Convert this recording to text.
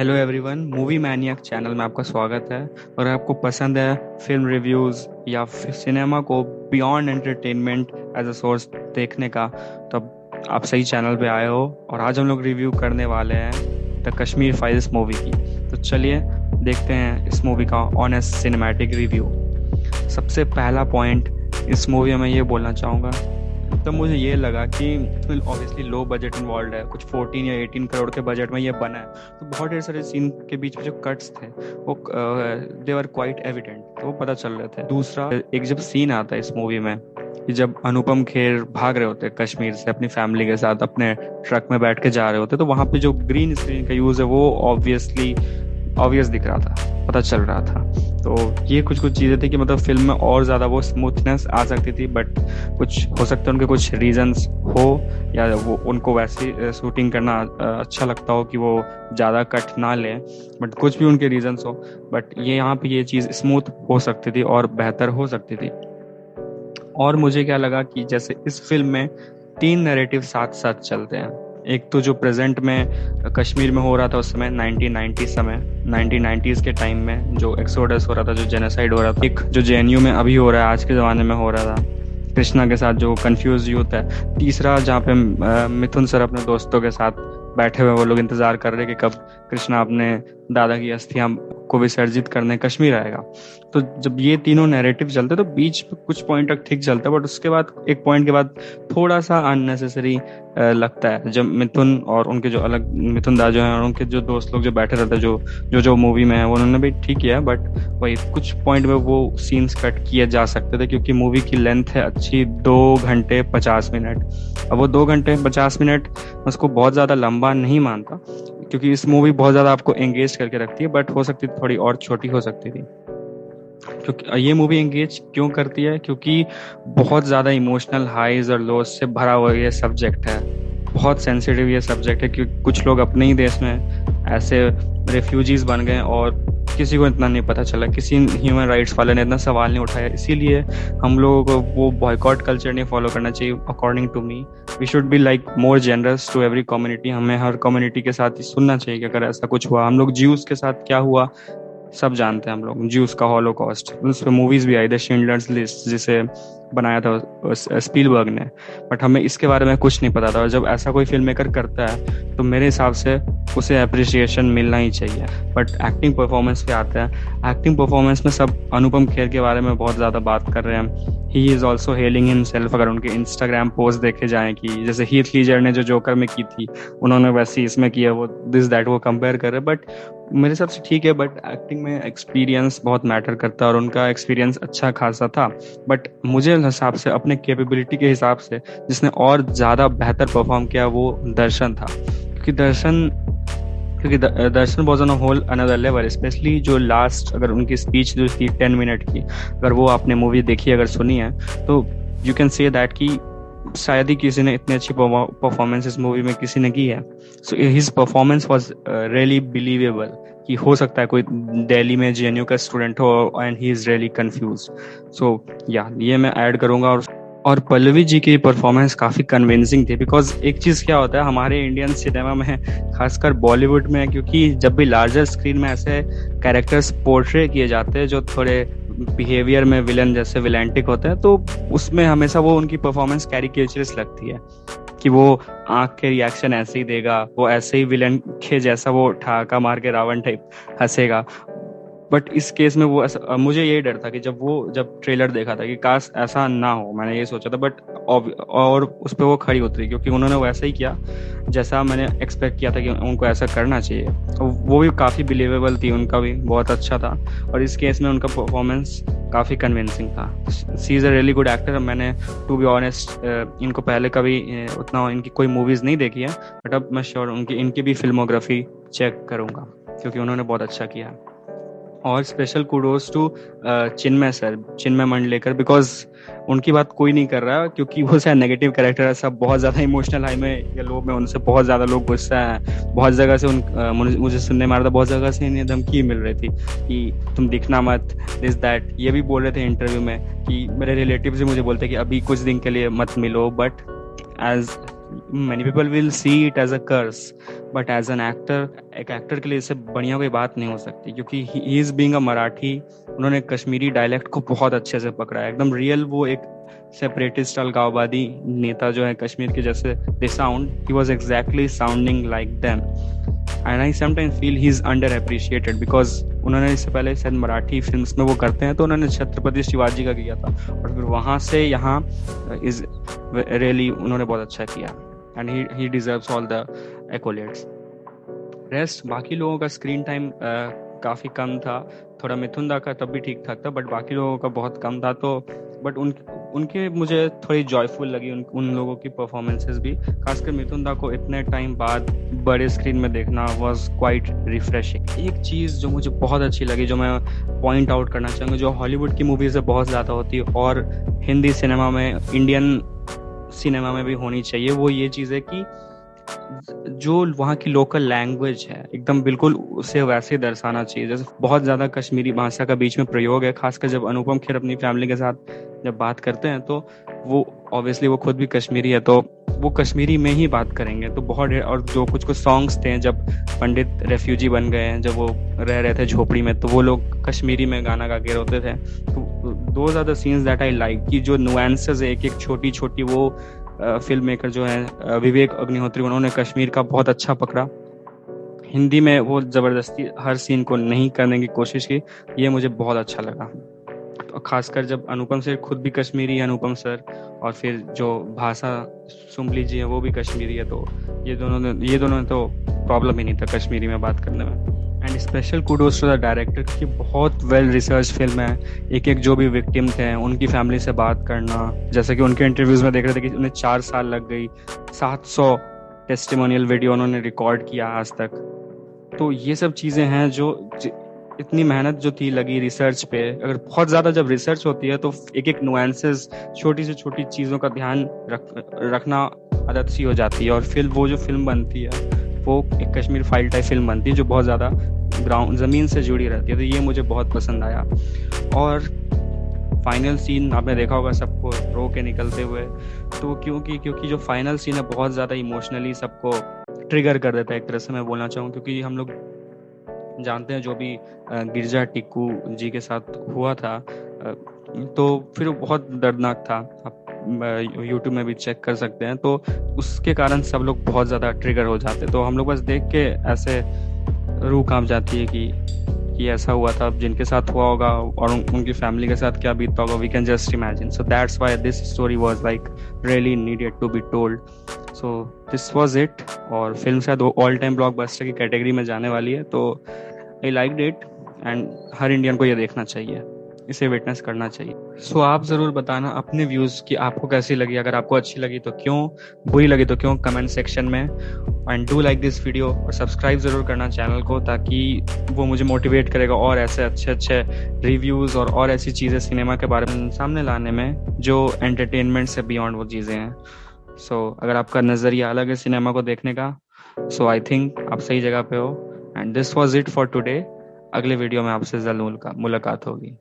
Hello everyone, movie maniac channel में आपका स्वागत है। और आपको पसंद है फिल्म रिव्यूज़ या सिनेमा को beyond entertainment as a source देखने का, तब आप सही चैनल पे आए हो। और आज हम लोग रिव्यू करने वाले हैं द कश्मीर फाइल्स मूवी की। तो चलिए देखते हैं इस मूवी का ऑनेस्ट सिनेमैटिक रिव्यू। सबसे पहला पॉइंट इस मूवी में ये बोलना चाहूँगा, तो मुझे ये लगा कि ऑब्वियसली लो बजट इन्वॉल्व है, कुछ 14 या 18 करोड़ के बजट में ये बना है, तो बहुत ढेर सारे सीन के बीच में जो कट्स थे वो दे वर क्वाइट एविडेंट, तो वो पता चल रहे थे। दूसरा, एक जब सीन आता है इस मूवी में कि जब अनुपम खेर भाग रहे होते कश्मीर से अपनी फैमिली के साथ अपने ट्रक में बैठ के जा रहे होते, तो वहां पे जो ग्रीन स्क्रीन का यूज है वो ऑब्वियस दिख रहा था, पता चल रहा था। तो ये कुछ चीज़ें थी कि मतलब फिल्म में और ज़्यादा वो स्मूथनेस आ सकती थी, बट कुछ हो सकता है उनके कुछ रीजंस हो या वो उनको वैसी शूटिंग करना अच्छा लगता हो कि वो ज़्यादा कट ना लें, बट कुछ भी उनके रीजंस हो, बट ये यहाँ पे ये चीज़ स्मूथ हो सकती थी और बेहतर हो सकती थी। और मुझे क्या लगा कि जैसे इस फिल्म में 3 नैरेटिव साथ साथ चलते हैं। एक तो जो प्रेजेंट में कश्मीर में हो रहा था उस समय 1990s के टाइम में जो एक्सोडस हो रहा था, जो जेनोसाइड हो रहा था। एक जो जेएनयू में अभी हो रहा है, आज के ज़माने में हो रहा था, कृष्णा के साथ जो कंफ्यूज यूथ है। तीसरा, जहाँ पे मिथुन सर अपने दोस्तों के साथ बैठे हुए, वो लोग इंतजार कर रहे कि कब कृष्णा अपने दादा की अस्थियां को विसर्जित करने कश्मीर आएगा। तो जब ये तीनों नैरेटिव चलते तो बीच में कुछ पॉइंट तक ठीक चलता है, बट उसके बाद एक पॉइंट के बाद थोड़ा सा अननेसेसरी लगता है। जब मिथुन और उनके जो अलग मिथुन दा जो हैं और उनके जो दोस्त लोग जो बैठे रहते हैं, जो मूवी में है, वो उन्होंने भी ठीक किया, बट वही कुछ पॉइंट में वो सीन्स कट किए जा सकते थे, क्योंकि मूवी की लेंथ है अच्छी 2 घंटे 50 मिनट। अब वो 2 घंटे 50 मिनट उसको बहुत ज़्यादा लंबा नहीं मानता, क्योंकि इस मूवी बहुत ज़्यादा आपको एंगेज करके रखती है, बट हो सकती थोड़ी और छोटी हो सकती थी। क्योंकि ये मूवी एंगेज क्यों करती है, क्योंकि बहुत ज़्यादा इमोशनल हाईज और लोज से भरा हुआ ये सब्जेक्ट है, बहुत सेंसिटिव ये सब्जेक्ट है। क्योंकि कुछ लोग अपने ही देश में ऐसे रेफ्यूजीज बन गए और किसी को इतना नहीं पता चला, किसी ह्यूमन राइट्स वाले ने इतना सवाल नहीं उठाया। इसीलिए हम लोगों को वो बॉयकॉट कल्चर नहीं फॉलो करना चाहिए। According to me, we should be like more generous to every community. हमें हर कम्युनिटी के साथ ही सुनना चाहिए कि अगर ऐसा कुछ हुआ। हम लोग ज्यूज के साथ क्या हुआ सब जानते हैं, हम लोग ज्यूस का हॉलोकॉस्ट, उस पर मूवीज भी आई थी, शिंडलर्स लिस्ट जिसे बनाया था स्पीलबर्ग ने, बट हमें इसके बारे में कुछ नहीं पता था। और जब ऐसा कोई फिल्म मेकर करता है तो मेरे हिसाब से उसे अप्रिसिएशन मिलना ही चाहिए। बट एक्टिंग परफॉर्मेंस पे आते हैं। एक्टिंग परफॉर्मेंस में सब अनुपम खेर के बारे में बहुत ज़्यादा बात कर रहे हैं। He is also hailing himself. अगर उनके इंस्टाग्राम पोस्ट देखे जाएं कि जैसे हीथ लीजर ने जो जोकर में की थी उन्होंने वैसे इसमें किया, वो दिस दैट वो कंपेयर कर रहे हैं, बट मेरे हिसाब से ठीक है। बट एक्टिंग में एक्सपीरियंस बहुत मैटर करता है और उनका एक्सपीरियंस अच्छा खासा था। बट मुझे हिसाब से अपने कैपेबिलिटी के हिसाब से जिसने और ज़्यादा बेहतर परफॉर्म किया वो दर्शन था। क्योंकि Darshan was on a whole another level, specially जो लास्ट, अगर उनकी स्पीच जो थी 10 मिनट की, अगर वो आपने मूवी देखी अगर सुनी है तो यू कैन से दैट कि शायद ही किसी ने इतनी अच्छी परफॉर्मेंस इस मूवी में किसी ने की है। So his performance was really believable कि हो सकता है कोई दिल्ली में जेएनयू का स्टूडेंट हो and he is really confused. So या ये मैं ऐड करूंगा। और पल्लवी जी की परफॉर्मेंस काफ़ी कन्विंसिंग थी, बिकॉज एक चीज़ क्या होता है हमारे इंडियन सिनेमा में, खासकर बॉलीवुड में, क्योंकि जब भी लार्जर स्क्रीन में ऐसे कैरेक्टर्स पोर्ट्रे किए जाते हैं जो थोड़े बिहेवियर में विलन जैसे विलेंटिक होते हैं, तो उसमें हमेशा वो उनकी परफॉर्मेंस कैरिकेचरस लगती है कि वो आंख के रिएक्शन ऐसे ही देगा, वो ऐसे ही विलन के जैसा वो ठहाका मार के रावण टाइप हंसेगा। बट इस केस में वो ऐसा, मुझे यही डर था कि जब ट्रेलर देखा था कि काश ऐसा ना हो, मैंने ये सोचा था। बट और उस पर वो खड़ी उतरी, क्योंकि उन्होंने वैसा ही किया जैसा मैंने एक्सपेक्ट किया था कि उनको ऐसा करना चाहिए। तो वो भी काफ़ी बिलीवेबल थी, उनका भी बहुत अच्छा था। और इस केस में उनका परफॉर्मेंस काफ़ी कन्विंसिंग था। She is a really good actor. मैंने टू बी ऑनेस्ट इनको पहले कभी उतना इनकी कोई मूवीज़ नहीं देखी है, बट अब मैं श्योर इनकी भी फिल्मोग्राफी चेक करूँगा, क्योंकि उन्होंने बहुत अच्छा किया। और special kudos to Chinmay Mandlekar, because उनकी बात कोई नहीं कर रहा, क्योंकि वो शायद नेगेटिव कैरेक्टर है, सब बहुत ज़्यादा इमोशनल हाई में या लो में उनसे बहुत ज़्यादा लोग गुस्सा है। बहुत जगह से मुझे सुनने में आ रहा था, बहुत जगह से इन्हें धमकी मिल रही थी कि तुम दिखना मत, दिस दैट। ये भी बोल रहे थे इंटरव्यू में कि मेरे रिलेटिव से मुझे बोलते कि अभी कुछ दिन के लिए मत मिलो, but as many people will see it as a curse, but as an actor, एक एक्टर के लिए इससे बढ़िया कोई बात नहीं हो सकती, क्योंकि he is being a Marathi, उन्होंने कश्मीरी डायलेक्ट को बहुत अच्छे से पकड़ा है, एकदम रियल, वो एक सेपरेटिस्ट अलगाववादी नेता जो है कश्मीर के जैसे they sound, he was exactly sounding like them, and I sometimes feel he is under appreciated, because उन्होंने इससे पहले शायद मराठी फिल्म्स में वो करते हैं तो उन्होंने छत्रपति शिवाजी का किया था, और फिर वहाँ से यहाँ इज रियली उन्होंने बहुत अच्छा किया, and he deserves all the accolades. Rest बाकी लोगों का स्क्रीन टाइम काफ़ी कम था, थोड़ा मिथुन दा का तब भी ठीक ठाक था, बट बाकी लोगों का बहुत कम था, तो बट उनके मुझे थोड़ी जॉयफुल लगी उन लोगों की परफॉर्मेंसेस भी, खासकर मिथुन दा को इतने टाइम बाद बड़े स्क्रीन में देखना वाज क्वाइट रिफ्रेशिंग। एक चीज़ जो मुझे बहुत अच्छी लगी, जो मैं पॉइंट आउट करना चाहूँगा, जो हॉलीवुड की मूवीज़ में बहुत ज़्यादा होती है और हिंदी सिनेमा में, इंडियन सिनेमा में भी होनी चाहिए, वो ये चीज़ है कि जो वहाँ की लोकल लैंग्वेज है एकदम बिल्कुल उसे वैसे दर्शाना चाहिए, जैसे बहुत ज़्यादा कश्मीरी भाषा का बीच में प्रयोग है, खासकर जब अनुपम खेर अपनी फैमिली के साथ जब बात करते हैं तो वो ऑब्वियसली वो खुद भी कश्मीरी है तो वो कश्मीरी में ही बात करेंगे, तो बहुत, और जो कुछ कुछ सॉन्ग्स थे जब पंडित रेफ्यूजी बन गए हैं, जब वो रह रहे थे झोपड़ी में, तो वो लोग कश्मीरी में गाना गा के रोते थे, तो those are the scenes that I like, कि जो नुएंसेस है एक एक छोटी छोटी, वो फिल्म मेकर जो है विवेक अग्निहोत्री, उन्होंने कश्मीर का बहुत अच्छा पकड़ा, हिंदी में वो ज़बरदस्ती हर सीन को नहीं करने की कोशिश की, ये मुझे बहुत अच्छा लगा, तो खासकर जब अनुपम सर खुद भी कश्मीरी है, अनुपम सर, और फिर जो भाषा सुम्बली जी है वो भी कश्मीरी है, तो ये दोनों ने तो प्रॉब्लम ही नहीं था कश्मीरी में बात करने में। And special kudos to the director, क्योंकि बहुत वेल रिसर्च फिल्म है, एक एक जो भी विक्टिम थे उनकी फैमिली से बात करना, जैसे कि उनके इंटरव्यूज में देख रहे थे कि उन्हें 4 साल लग गई, 700 टेस्टिमोनियल वीडियो उन्होंने रिकॉर्ड किया आज तक, तो ये सब चीज़ें हैं जो इतनी मेहनत जो थी लगी रिसर्च पे, अगर बहुत ज़्यादा जब रिसर्च होती है तो एक एक नुएंसेस, छोटी से छोटी चीज़ों का ध्यान रखना आदत सी हो जाती है, और फिर वो जो फिल्म बनती है वो एक कश्मीर फाइल टाइप फिल्म बनती है जो बहुत ज़्यादा ग्राउंड ज़मीन से जुड़ी रहती है, तो ये मुझे बहुत पसंद आया। और फाइनल सीन आपने देखा होगा सबको रो के निकलते हुए, तो क्योंकि जो फाइनल सीन है बहुत ज़्यादा इमोशनली सबको ट्रिगर कर देता है, एक तरह से मैं बोलना चाहूँ, क्योंकि हम लोग जानते हैं जो भी गिरजा टिक्कू जी के साथ हुआ था, तो फिर वो बहुत दर्दनाक था, आप यूट्यूब में भी चेक कर सकते हैं, तो उसके कारण सब लोग बहुत ज़्यादा ट्रिगर हो जाते, तो हम लोग बस देख के ऐसे रूह कांप जाती है कि ऐसा हुआ था, जिनके साथ हुआ होगा और उनकी फैमिली के साथ क्या बीतता होगा, we can just imagine, so that's why this story was like really needed to be told, so this was it. और फिल्म शायद ऑल टाइम ब्लॉकबस्टर की कैटेगरी में जाने वाली है, तो आई लाइक्ड इट, एंड हर इंडियन को ये देखना चाहिए, इसे विटनेस करना चाहिए। सो आप ज़रूर बताना अपने व्यूज़ कि आपको कैसी लगी, अगर आपको अच्छी लगी तो क्यों, बुरी लगी तो क्यों, कमेंट सेक्शन में, and do like this video, और सब्सक्राइब ज़रूर करना चैनल को, ताकि वो मुझे मोटिवेट करेगा और ऐसे अच्छे रिव्यूज़ और ऐसी चीज़ें सिनेमा के बारे में सामने लाने में जो एंटरटेनमेंट से बियॉन्ड वो चीज़ें हैं। सो अगर आपका नज़रिया अलग है सिनेमा को देखने का, सो आई थिंक आप सही जगह पे हो, and this was it for today. अगले वीडियो में आपसे जल्द मुलाकात होगी।